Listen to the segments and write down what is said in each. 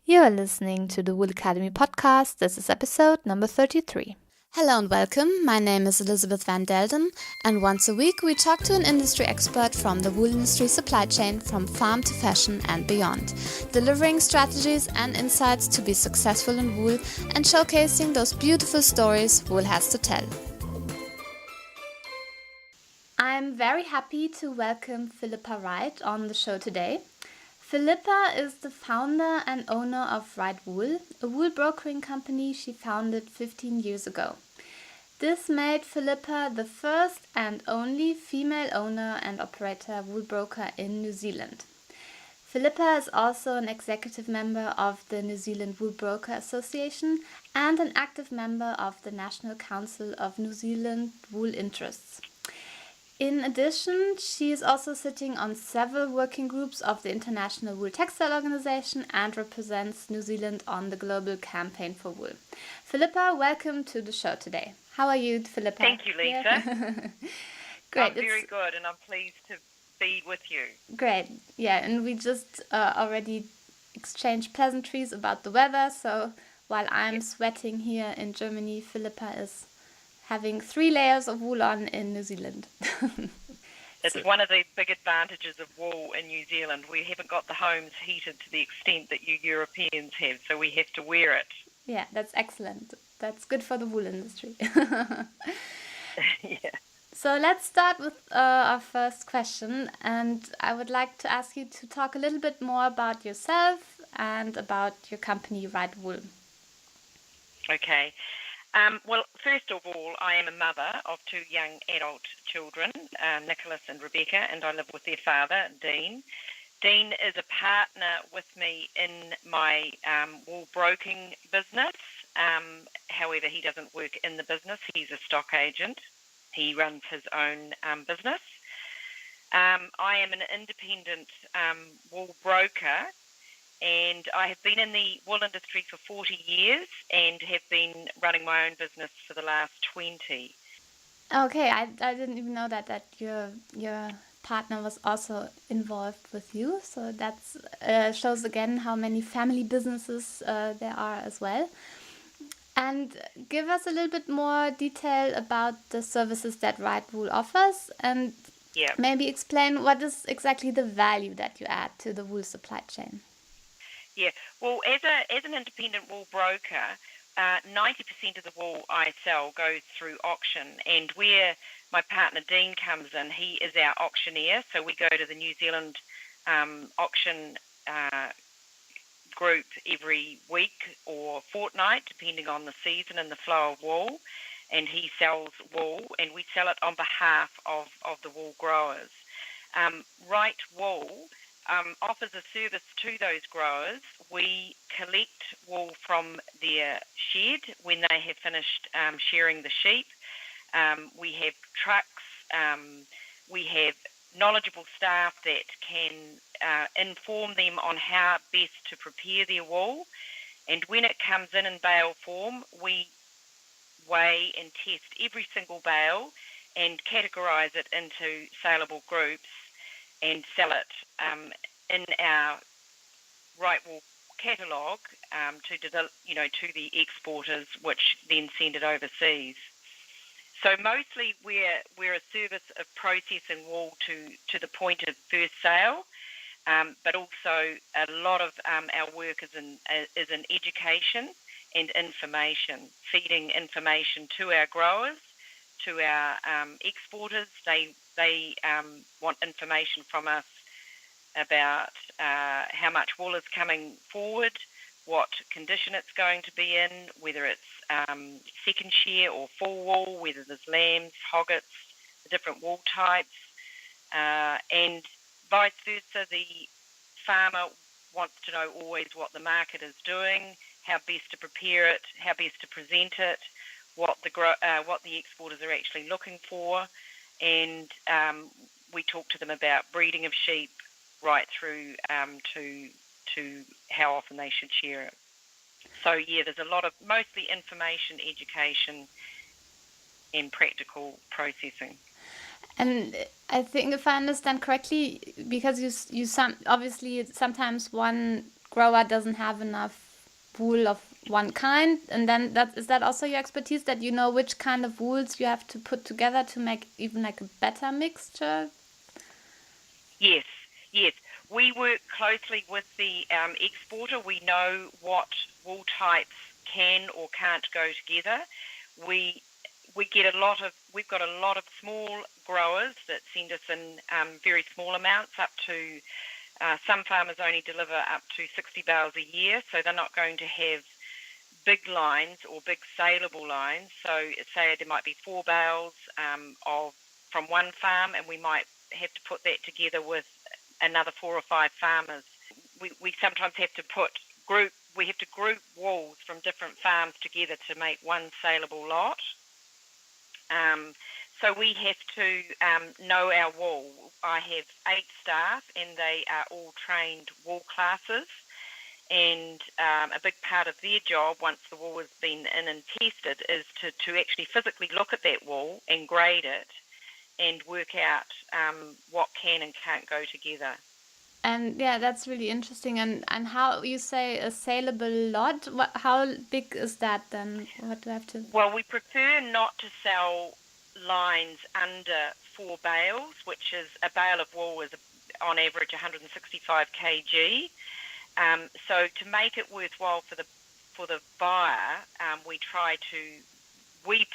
You are listening to the Wool Academy podcast. This is episode number 33. Hello and welcome. My name is Elisabeth van Delden, and once a week we talk to an industry expert from the wool industry supply chain from farm to fashion and beyond, delivering strategies and insights to be successful in wool and showcasing those beautiful stories wool has to tell. I'm very happy to welcome Philippa Wright on the show today. Philippa is the founder and owner of Wright Wool, a wool brokering company she founded 15 years ago. This made Philippa the first and only female owner and operator wool broker in New Zealand. Philippa is also an executive member of the New Zealand Wool Broker Association and an active member of the National Council of New Zealand Wool Interests. In addition, she is also sitting on several working groups of the International Wool Textile Organization and represents New Zealand on the global campaign for wool. Philippa, welcome to the show today. How are you, Philippa? Thank you, Lisa. Yeah. Great. I'm very good, and I'm pleased to be with you. Great. Yeah, and we just already exchanged pleasantries about the weather. So while I'm sweating here in Germany, Philippa is having 3 layers of wool on in New Zealand. It's one of the big advantages of wool in New Zealand. We haven't got the homes heated to the extent that you Europeans have, so we have to wear it. Yeah, that's excellent. That's good for the wool industry. Yeah. So let's start with our first question, and I would like to ask you to talk a little bit more about yourself and about your company, Wright Wool. Okay. Well, first of all, I am a mother of 2 young adult children, Nicholas and Rebecca, and I live with their father, Dean. Dean is a partner with me in my wool broking business. However, he doesn't work in the business. He's a stock agent. He runs his own business. I am an independent wool broker, and I have been in the wool industry for 40 years and have been running my own business for the last 20. Okay, I didn't even know that your partner was also involved with you. So that shows again how many family businesses there are as well. And give us a little bit more detail about the services that Wright Wool offers, and maybe explain what is exactly the value that you add to the wool supply chain. Yeah, well, as an independent wool broker, 90% of the wool I sell goes through auction, and where my partner Dean comes in, he is our auctioneer. So we go to the New Zealand auction group every week or fortnight, depending on the season and the flow of wool, and he sells wool, and we sell it on behalf of the wool growers. Wright Wool offers a service to those growers. We collect wool from their shed when they have finished shearing the sheep. We have trucks. We have knowledgeable staff that can inform them on how best to prepare their wool. And when it comes in bale form, we weigh and test every single bale and categorise it into saleable groups and sell it in our Wright Wool catalogue to the exporters, which then send it overseas. So mostly we're a service of processing wool to the point of first sale, but also a lot of our work is in education and information, feeding information to our growers, to our exporters. They want information from us about how much wool is coming forward, what condition it's going to be in, whether it's second shear or full wool, whether there's lambs, hoggets, the different wool types, and vice versa. The farmer wants to know always what the market is doing, how best to prepare it, how best to present it, what the exporters are actually looking for, and we talk to them about breeding of sheep right through to how often they should shear it. So yeah, there's a lot of mostly information, education, and practical processing. And I think if I understand correctly, because you obviously sometimes one grower doesn't have enough wool of one kind, and then is that also your expertise, that you know which kind of wools you have to put together to make even like a better mixture? Yes, yes. We work closely with the exporter. We know what wool types can or can't go together. We we've got a lot of small growers that send us in very small amounts, up to some farmers only deliver up to 60 bales a year, so they're not going to have big lines or big saleable lines. So say there might be 4 bales from one farm, and we might have to put that together with another 4 or 5 farmers. We sometimes have to group wools from different farms together to make one saleable lot. So we have to know our wool. I have 8 staff, and they are all trained wool classes. And a big part of their job, once the wool has been in and tested, is to actually physically look at that wool and grade it and work out what can and can't go together. And yeah, that's really interesting. And how you say a saleable lot? How big is that then? What do I have to? Well, we prefer not to sell lines under 4 bales, which is a bale of wool is on average 165 kg. So to make it worthwhile for the buyer, we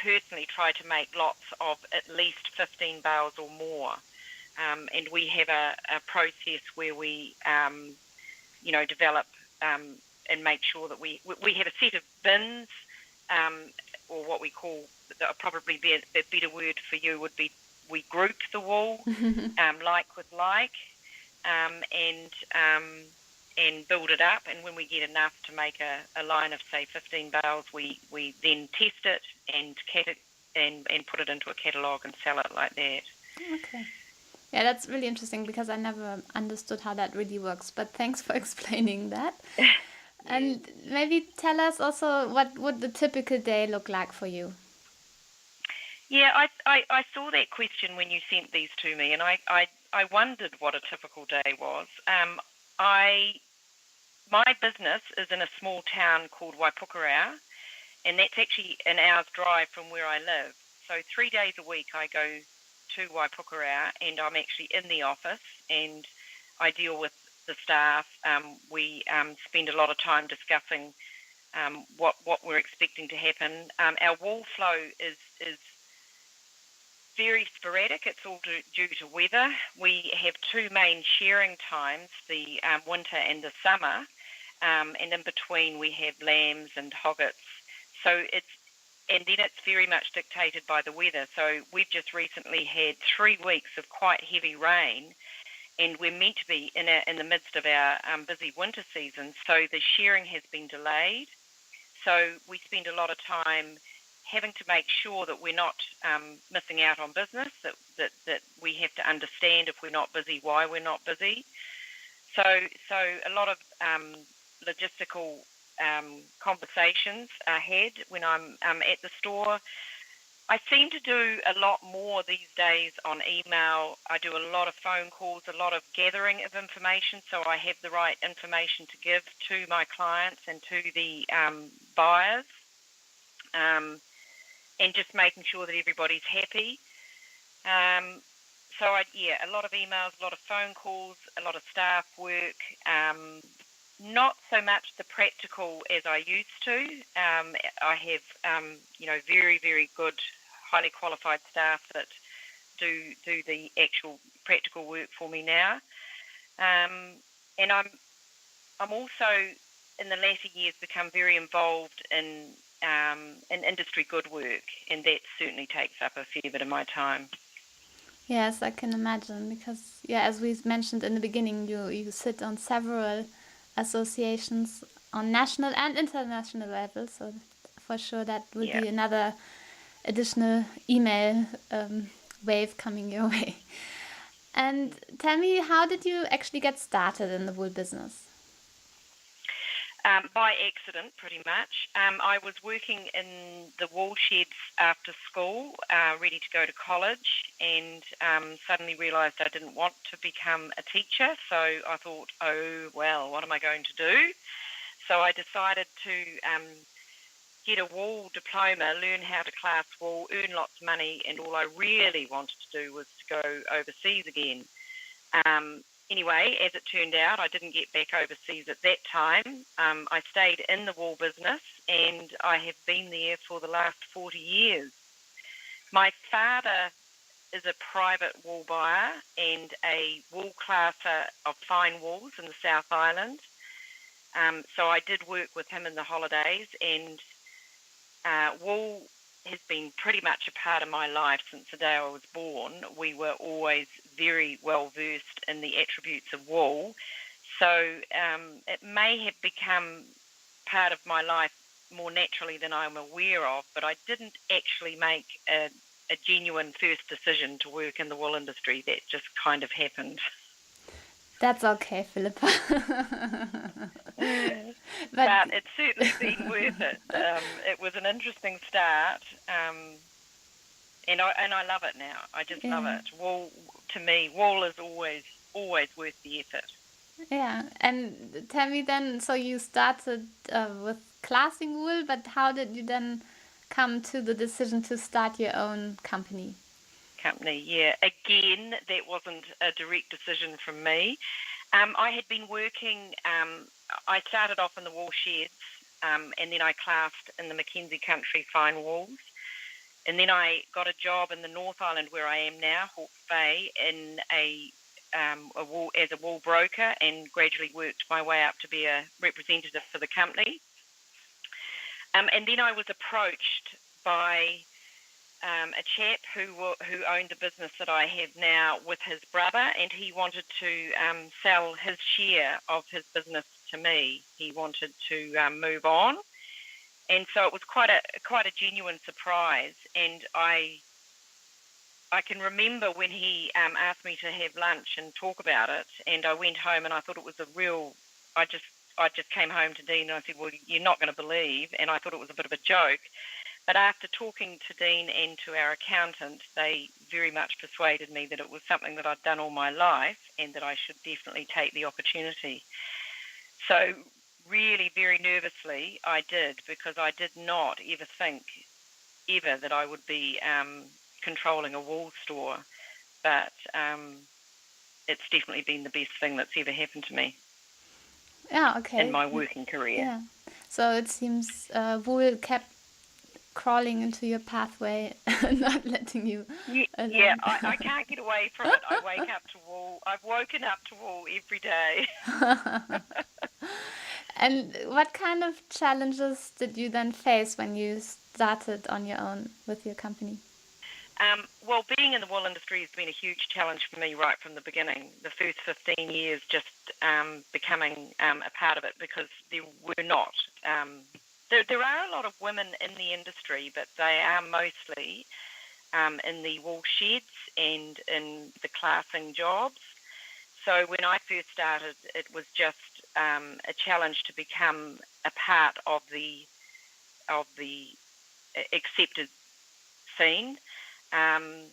personally try to make lots of at least 15 bales or more. And we have a process where we, develop and make sure that we have a set of bins, or what we call, probably the better word for you would be, we group the wool, like with like, and build it up. And when we get enough to make a line of, say, 15 bales, we then test it and put it into a catalogue and sell it like that. Okay. Yeah, that's really interesting, because I never understood how that really works. But thanks for explaining that. And maybe tell us also, what would the typical day look like for you? Yeah, I saw that question when you sent these to me, and I wondered what a typical day was. My business is in a small town called Waipukurau, and that's actually an hour's drive from where I live. So 3 days a week I go to Waipukurau, and I'm actually in the office, and I deal with the staff. We spend a lot of time discussing what we're expecting to happen. Our wool flow is very sporadic. It's all due to weather. We have 2 main shearing times, the winter and the summer, and in between we have lambs and hoggets. So then it's very much dictated by the weather. So we've just recently had 3 weeks of quite heavy rain, and we're meant to be in the midst of our busy winter season. So the shearing has been delayed. So we spend a lot of time having to make sure that we're not missing out on business, that we have to understand, if we're not busy, why we're not busy. So a lot of logistical conversations are had when I'm at the store. I seem to do a lot more these days on email. I do a lot of phone calls, a lot of gathering of information, so I have the right information to give to my clients and to the buyers, and just making sure that everybody's happy. So a lot of emails, a lot of phone calls, a lot of staff work. Not so much the practical as I used to. I have, very, very good, highly qualified staff that do the actual practical work for me now. And I'm also, in the latter years, become very involved in industry good work, and that certainly takes up a fair bit of my time. Yes, I can imagine, because as we mentioned in the beginning, you sit on several associations on national and international level, so for sure that will be another additional email wave coming your way. And tell me, how did you actually get started in the wool business? By accident, pretty much. I was working in the wool sheds after school, ready to go to college, and suddenly realised I didn't want to become a teacher. So I thought, oh, well, what am I going to do? So I decided to get a wool diploma, learn how to class wool, earn lots of money, and all I really wanted to do was to go overseas again. Anyway, as it turned out, I didn't get back overseas at that time. I stayed in the wool business, and I have been there for the last 40 years. My father is a private wool buyer and a wool classer of fine wools in the South Island. So I did work with him in the holidays, and wool has been pretty much a part of my life since the day I was born. We were always very well versed in the attributes of wool. So it may have become part of my life more naturally than I'm aware of, but I didn't actually make a genuine first decision to work in the wool industry. That just kind of happened. That's okay, Philippa. But it's certainly been worth it. It was an interesting start, and I love it now. I just love it. Wool, to me, wool is always worth the effort. Yeah, and tell me then, so you started with classing wool, but how did you then come to the decision to start your own company? Yeah. Again, that wasn't a direct decision from me. I had been working, I started off in the wool sheds, and then I classed in the Mackenzie Country fine wools. And then I got a job in the North Island where I am now, Hawke's Bay, in as a wool broker, and gradually worked my way up to be a representative for the company. And then I was approached by a chap who owned the business that I have now with his brother, and he wanted to sell his share of his business to me. He wanted to move on, and so it was quite a genuine surprise. And I can remember when he asked me to have lunch and talk about it, and I went home and I thought it was I just came home to Dean and I said, well, you're not going to believe, and I thought it was a bit of a joke. But after talking to Dean and to our accountant, they very much persuaded me that it was something that I'd done all my life and that I should definitely take the opportunity. So really, very nervously, I did, because I did not ever think that I would be controlling a wool store. But it's definitely been the best thing that's ever happened to me. Yeah, okay. In my working career. Yeah. So it seems wool kept crawling into your pathway and not letting you alone. Yeah, I can't get away from it. I wake up to wool. I've woken up to wool every day. And what kind of challenges did you then face when you started on your own with your company? Well, being in the wool industry has been a huge challenge for me right from the beginning. The first 15 years just becoming a part of it, because there were not. There are a lot of women in the industry, but they are mostly in the wool sheds and in the classing jobs. So when I first started, it was just a challenge to become a part of the accepted scene. And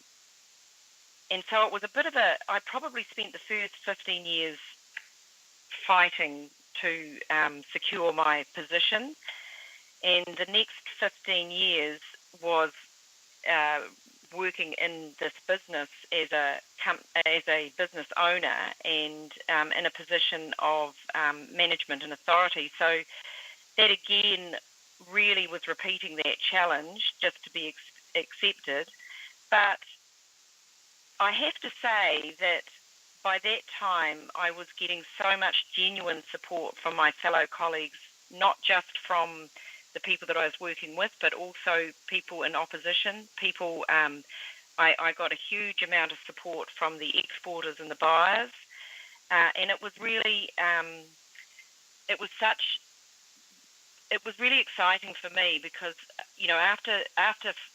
so it was a bit of I probably spent the first 15 years fighting to secure my position. And the next 15 years was working in this business as a business owner and in a position of management and authority. So that again really was repeating that challenge just to be accepted. But I have to say that by that time I was getting so much genuine support from my fellow colleagues, not just from the people that I was working with, but also people in opposition. I got a huge amount of support from the exporters and the buyers, and it was really it was really exciting for me, because after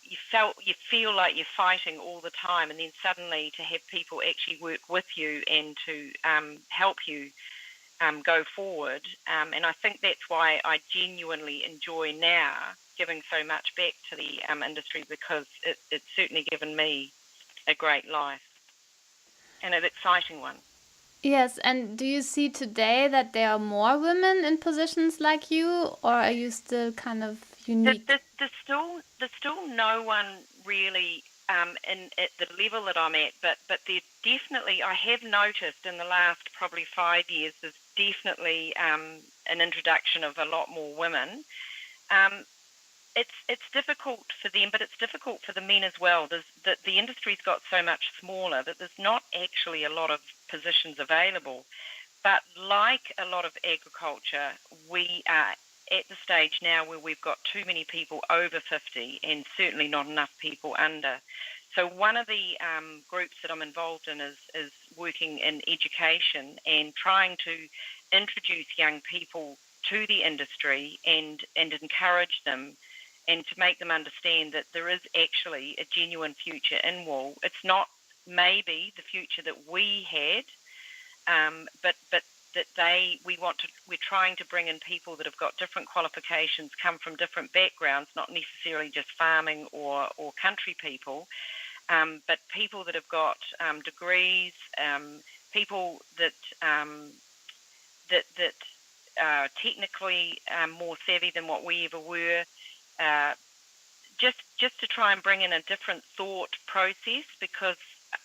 you feel like you're fighting all the time, and then suddenly to have people actually work with you and to help you go forward. And I think that's why I genuinely enjoy now giving so much back to the industry, because it's certainly given me a great life and an exciting one. Yes, and do you see today that there are more women in positions like you, or are you still kind of unique? There's still no one really at the level that I'm at, but there definitely, I have noticed in the last probably 5 years, there's definitely an introduction of a lot more women. Um, it's difficult for them, but it's difficult for the men as well. The industry's got so much smaller that there's not actually a lot of positions available. But like a lot of agriculture, we are at the stage now where we've got too many people over 50 and certainly not enough people under. So one of the groups that I'm involved in is working in education and trying to introduce young people to the industry and encourage them and to make them understand that there is actually a genuine future in wool. It's not maybe the future that we had, but that we're trying to bring in people that have got different qualifications, come from different backgrounds, not necessarily just farming or country people, but people that have got degrees, people that are technically more savvy than what we ever were. Just to try and bring in a different thought process, because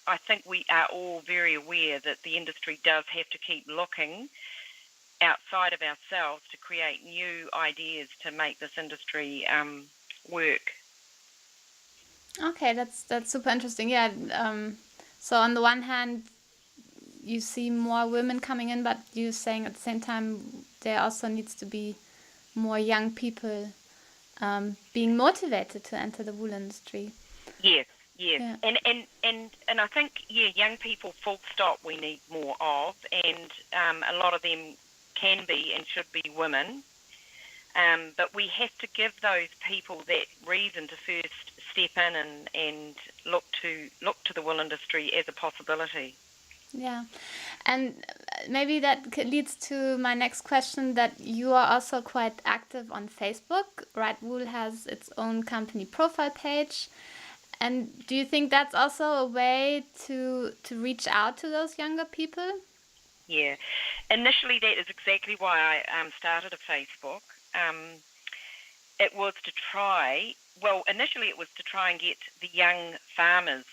I think we are all very aware that the industry does have to keep looking outside of ourselves to create new ideas to make this industry work. Okay, that's super interesting. Yeah. So on the one hand, you see more women coming in, but you're saying at the same time there also needs to be more young people being motivated to enter the wool industry. Yes. Yeah. And I think, young people, full stop, we need more of, and a lot of them can be and should be women. But we have to give those people that reason to first step in and look to the wool industry as a possibility. Yeah, and maybe that leads to my next question, that you are also quite active on Facebook. Wright Wool has its own company profile page. And do you think that's also a way to reach out to those younger people? Yeah. Initially, that is exactly why I started a Facebook. It was to try, well, initially it was to try and get the young farmers,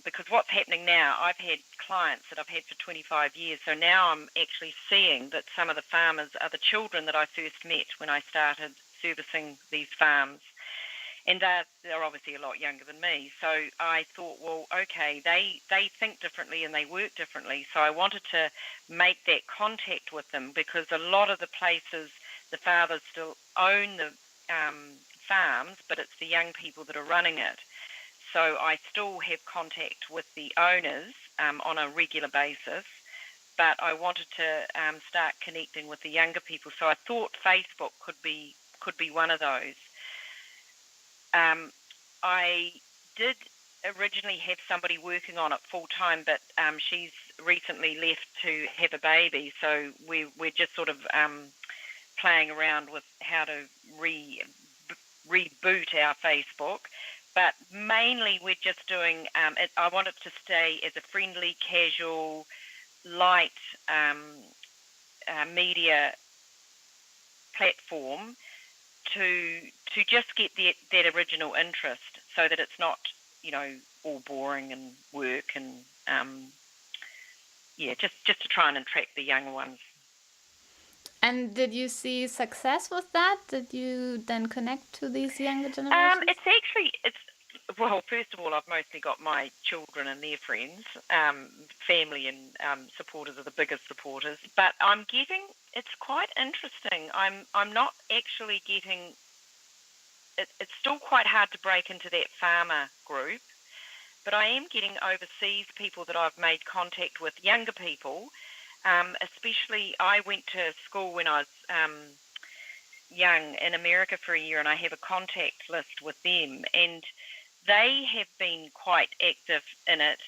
because what's happening now, I've had clients that I've had for 25 years, so now I'm actually seeing that some of the farmers are the children that I first met when I started servicing these farms. And they're obviously a lot younger than me. So I thought, well, okay, they think differently and they work differently. So I wanted to make that contact with them, because a lot of the places, the fathers still own the farms, but it's the young people that are running it. So I still have contact with the owners on a regular basis, but I wanted to start connecting with the younger people. So I thought Facebook could be one of those. I did originally have somebody working on it full time, but she's recently left to have a baby, so we're just sort of playing around with how to reboot our Facebook. But mainly we're just doing, I want it to stay as a friendly, casual, light media platform to just get that original interest, so that it's not, all boring and work, and just to try and attract the younger ones. And did you see success with that? Did you then connect to these younger generations? Well, first of all, I've mostly got my children and their friends. Family and supporters are the biggest supporters. But it's quite interesting. I'm not actually getting. It's still quite hard to break into that farmer group, but I am getting overseas people that I've made contact with, younger people. Especially, I went to school when I was young in America for a year, and I have a contact list with them, and they have been quite active in it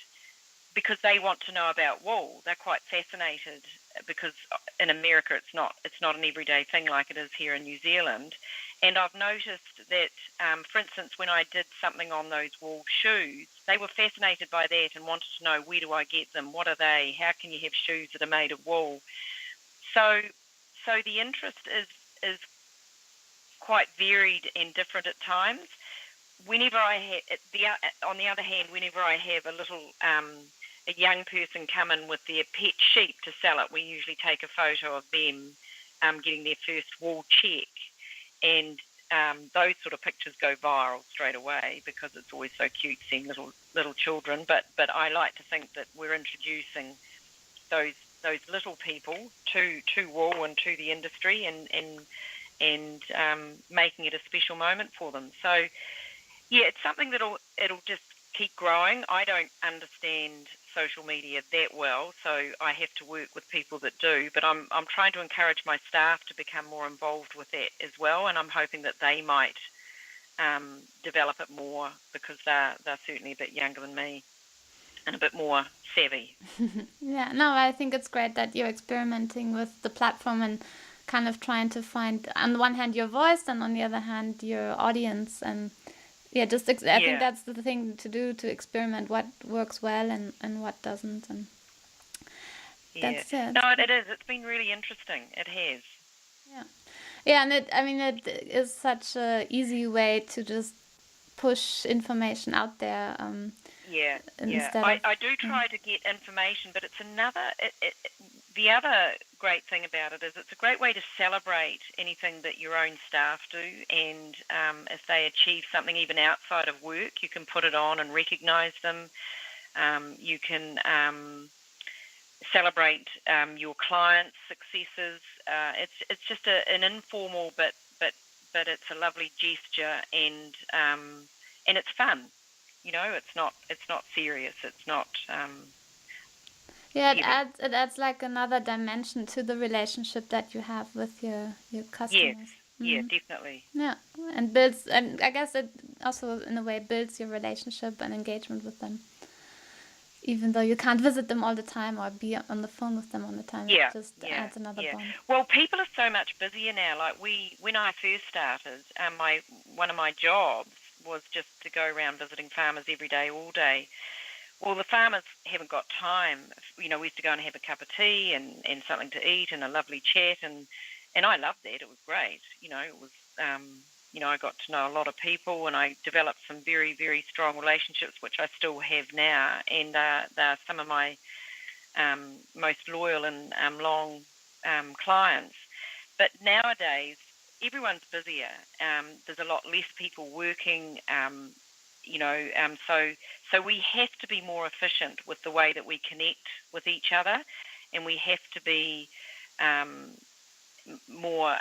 because they want to know about wool. They're quite fascinated because in America it's not an everyday thing like it is here in New Zealand. And I've noticed that, for instance, when I did something on those wool shoes, they were fascinated by that and wanted to know, where do I get them? What are they? How can you have shoes that are made of wool? So the interest is quite varied and different at times. Whenever I on the other hand, whenever I have a young person come in with their pet sheep to sell it, we usually take a photo of them getting their first wool check, and those sort of pictures go viral straight away because it's always so cute seeing little children. But I like to think that we're introducing those little people to wool and to the industry, and making it a special moment for them. So yeah, it's something it'll just keep growing. I don't understand social media that well, so I have to work with people that do. But I'm trying to encourage my staff to become more involved with that as well, and I'm hoping that they might develop it more, because they're certainly a bit younger than me and a bit more savvy. Yeah, no, I think it's great that you're experimenting with the platform and kind of trying to find, on the one hand, your voice, and on the other hand, your audience. And yeah, I think that's the thing to do, to experiment what works well and what doesn't. And that's it. No, it is. It's been really interesting. It has. Yeah. Yeah, and it is such a easy way to just push information out there. I do try to get information, but it's the other great thing about it is it's a great way to celebrate anything that your own staff do, and if they achieve something even outside of work, you can put it on and recognise them. You can celebrate your clients' successes. It's just an informal, but it's a lovely gesture, and it's fun. It's not serious. It's not. It adds like another dimension to the relationship that you have with your customers. Yeah, definitely. Yeah, and I guess it also in a way builds your relationship and engagement with them. Even though you can't visit them all the time or be on the phone with them all the time, it just adds another bond. Well, people are so much busier now. Like when I first started, one of my jobs was just to go around visiting farmers every day, all day. Well, the farmers haven't got time. We used to go and have a cup of tea and something to eat and a lovely chat, and I loved that. It was great. It was. I got to know a lot of people, and I developed some very, very strong relationships, which I still have now, and they're some of my most loyal and long clients. But nowadays, everyone's busier. There's a lot less people working, so we have to be more efficient with the way that we connect with each other, and we have to be more...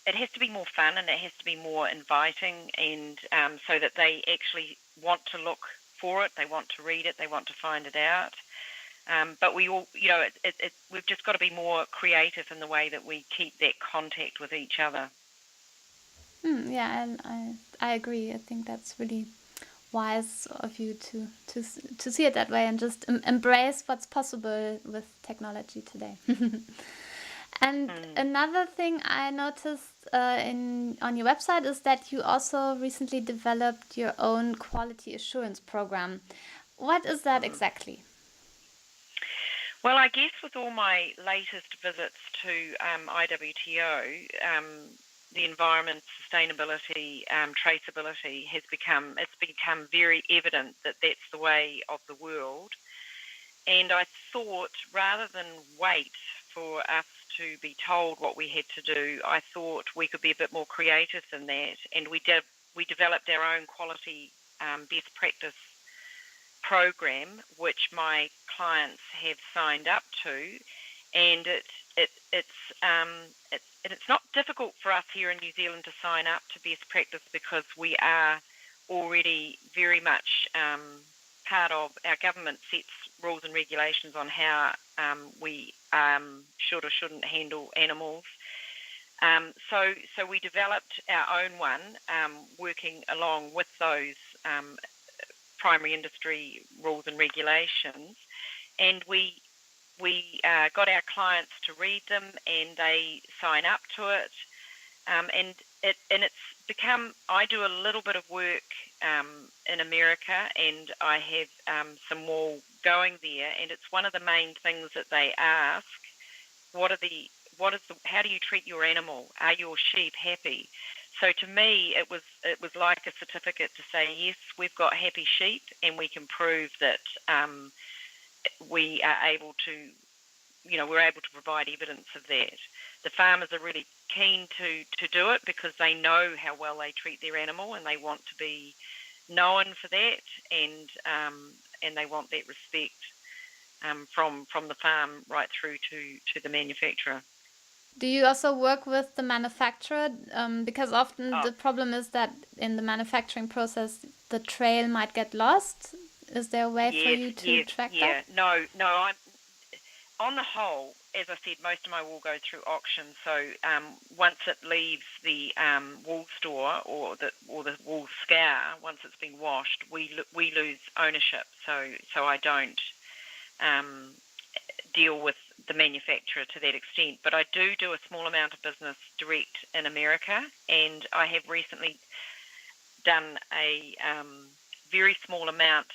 it has to be more fun, and it has to be more inviting, and so that they actually want to look for it, they want to read it, they want to find it out. But we all, we've just got to be more creative in the way that we keep that contact with each other. Yeah, and I agree. I think that's really wise of you to see it that way and just embrace what's possible with technology today. And another thing I noticed on your website is that you also recently developed your own quality assurance program. What is that exactly? Well, I guess with all my latest visits to IWTO, the environment, sustainability, traceability has become very evident that that's the way of the world. And I thought, rather than wait for us to be told what we had to do, I thought we could be a bit more creative than that, and we developed our own quality best practice program, which my clients have signed up to, and it's not difficult for us here in New Zealand to sign up to best practice, because we are already very much part of, our government sets rules and regulations on how we should or shouldn't handle animals. So we developed our own one, working along with those primary industry rules and regulations, and we we got our clients to read them, and they sign up to it. And it's become. I do a little bit of work in America, and I have some wool going there. And it's one of the main things that they ask: how do you treat your animal? Are your sheep happy? So to me, it was like a certificate to say, yes, we've got happy sheep, and we can prove that we are able to, we're able to provide evidence of that. The farmers are really keen to do it because they know how well they treat their animal, and they want to be known for that, and they want that respect from the farm right through to the manufacturer. Do you also work with the manufacturer? Because often the problem is that in the manufacturing process, the trail might get lost. Is there a way for you to track that? No. I'm on the whole, as I said, most of my wool goes through auction. So once it leaves the wool store or the wool scour, once it's been washed, we lose ownership. So I don't deal with the manufacturer to that extent, but I do a small amount of business direct in America, and I have recently done a very small amount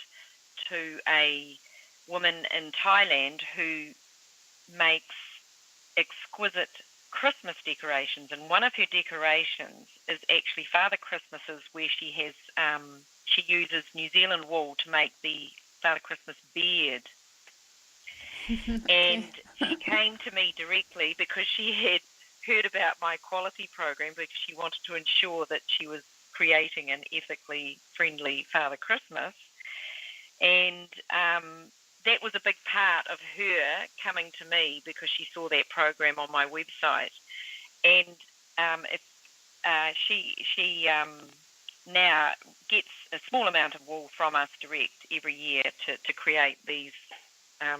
to a woman in Thailand who makes exquisite Christmas decorations, and one of her decorations is actually Father Christmas's, where she has she uses New Zealand wool to make the Father Christmas beard. And she came to me directly because she had heard about my quality program, because she wanted to ensure that she was creating an ethically friendly Father Christmas. And that was a big part of her coming to me, because she saw that program on my website. And she now gets a small amount of wool from us direct every year to create these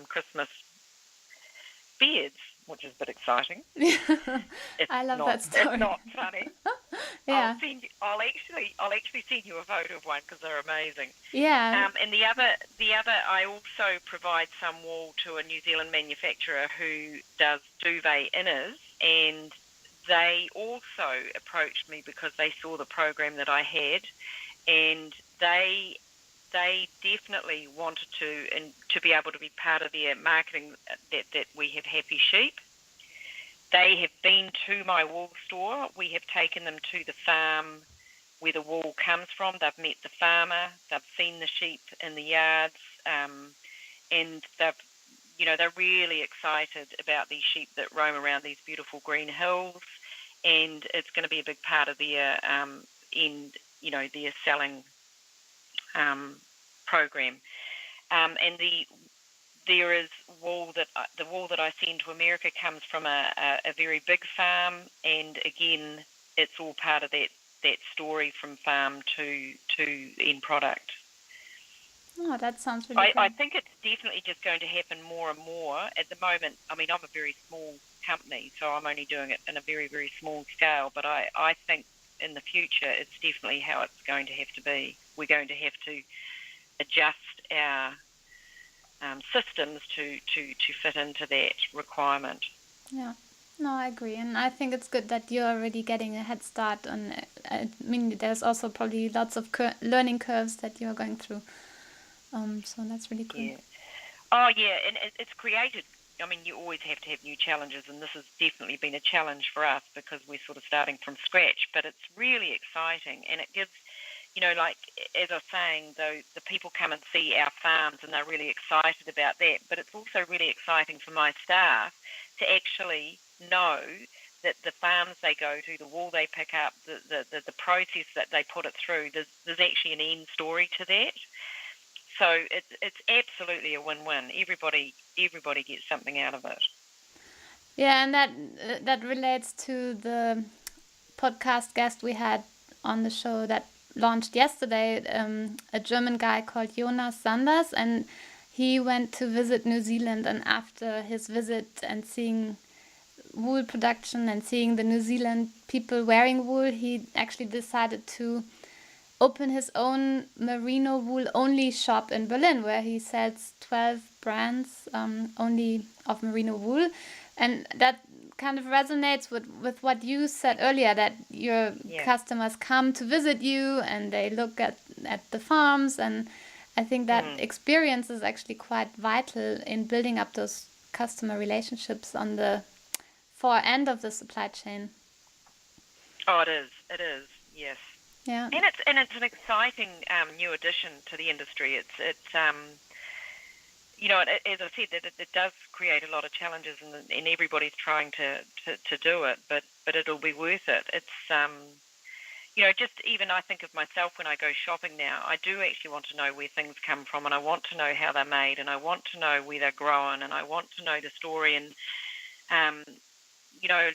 Christmas beards, which is a bit exciting. I love that story. It's not funny. Yeah. I'll actually send you a photo of one, because they're amazing. Yeah. And the other, I also provide some wool to a New Zealand manufacturer who does duvet inners, and they also approached me because they saw the program that I had, and they definitely wanted to be able to be part of their marketing, that we have happy sheep. They have been to my wool store. We have taken them to the farm where the wool comes from. They've met the farmer. They've seen the sheep in the yards, and they're really excited about these sheep that roam around these beautiful green hills. And it's going to be a big part of their their selling program. And there is wool the wool that I send to America comes from a very big farm, and again, it's all part of that story from farm to end product. Oh, that sounds really good. I think it's definitely just going to happen more and more. At the moment, I mean, I'm a very small company, so I'm only doing it in a very, very small scale, but I think in the future it's definitely how it's going to have to be. We're going to have to adjust our systems to fit into that requirement. Yeah, no, I agree, and I think it's good that you're already getting a head start on it. I mean, there's also probably lots of learning curves that you're going through, so that's really cool. Yeah. Oh, yeah, and it's created. I mean, you always have to have new challenges, and this has definitely been a challenge for us because we're sort of starting from scratch, but it's really exciting, and it gives, like, as I was saying, though, the people come and see our farms and they're really excited about that, but it's also really exciting for my staff to actually know that the farms they go to, the wool they pick up, the process that they put it through, there's actually an end story to that. So it's absolutely a win-win. Everybody gets something out of it. Yeah, and that relates to the podcast guest we had on the show that launched yesterday, a German guy called Jonas Sanders, and he went to visit New Zealand, and after his visit and seeing wool production and seeing the New Zealand people wearing wool, he actually decided to open his own merino wool only shop in Berlin, where he sells 12 brands only of merino wool. And that kind of resonates with what you said earlier, that your customers come to visit you and they look at the farms. And I think that experience is actually quite vital in building up those customer relationships on the far end of the supply chain. Oh, it is, yes. Yeah. And it's an exciting new addition to the industry. It's as I said, it does create a lot of challenges, and everybody's trying to do it, but it'll be worth it. It's just even I think of myself when I go shopping now, I do actually want to know where things come from, and I want to know how they're made, and I want to know where they're grown, and I want to know the story. And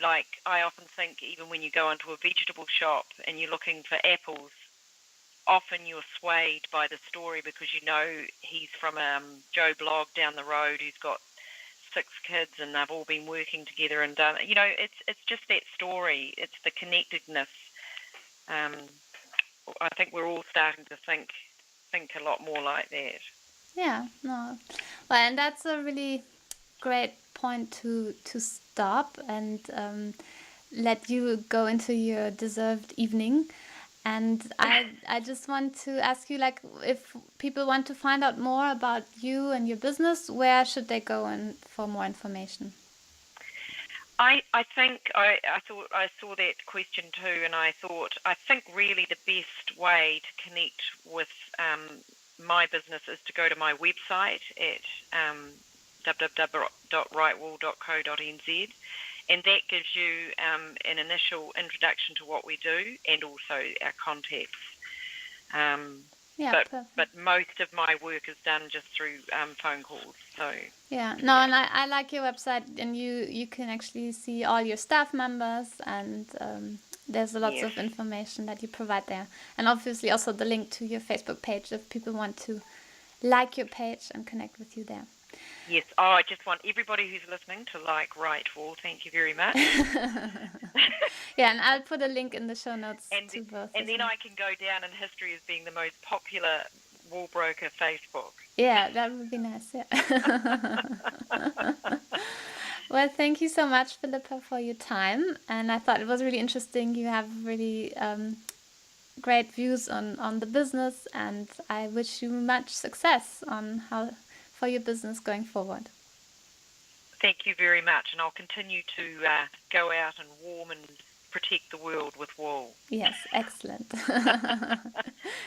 like I often think, even when you go into a vegetable shop and you're looking for apples, often you're swayed by the story because he's from Joe Blogg down the road who's got 6 kids and they've all been working together and done. It's just that story. It's the connectedness. I think we're all starting to think a lot more like that. Yeah, no. Well, and that's a really great point to stop and let you go into your deserved evening. And I just want to ask you, like, if people want to find out more about you and your business, where should they go for more information? I think I saw that question too, and I think really the best way to connect with my business is to go to my website at www.wrightwool.co.nz, and that gives you an initial introduction to what we do and also our contacts. But most of my work is done just through phone calls. So and I like your website, and you can actually see all your staff members, and there's lots of information that you provide there, and obviously also the link to your Facebook page if people want to like your page and connect with you there. Yes. Oh, I just want everybody who's listening to like Wright Wool. Thank you very much. Yeah, and I'll put a link in the show notes to both. And then I can go down in history as being the most popular wool broker Facebook. Yeah, that would be nice. Yeah. Well, thank you so much, Philippa, for your time. And I thought it was really interesting. You have really great views on the business, and I wish you much success for your business going forward. Thank you very much, and I'll continue to go out and warm and protect the world with wool. Yes, excellent.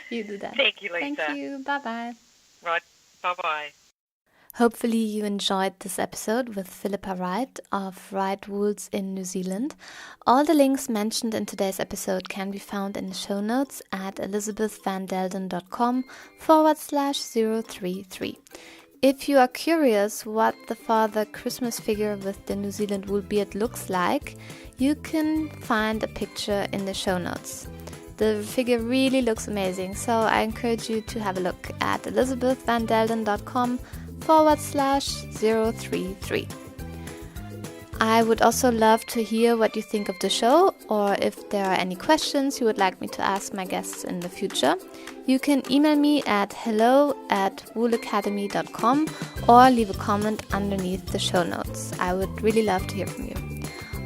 You do that. Thank you, Lisa. Thank you. Bye-bye. Right, bye-bye. Hopefully you enjoyed this episode with Philippa Wright of Wright Wools in New Zealand. All the links mentioned in today's episode can be found in the show notes at elisabethvandelden.com/033. If you are curious what the father Christmas figure with the New Zealand wool beard looks like, you can find a picture in the show notes. The figure really looks amazing, so I encourage you to have a look at elisabethvandelden.com/033. I would also love to hear what you think of the show, or if there are any questions you would like me to ask my guests in the future. You can email me at hello@woolacademy.com or leave a comment underneath the show notes. I would really love to hear from you.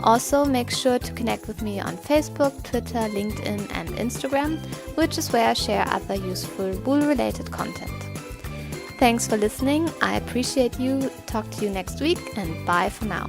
Also, make sure to connect with me on Facebook, Twitter, LinkedIn and Instagram, which is where I share other useful wool-related content. Thanks for listening. I appreciate you. Talk to you next week, and bye for now.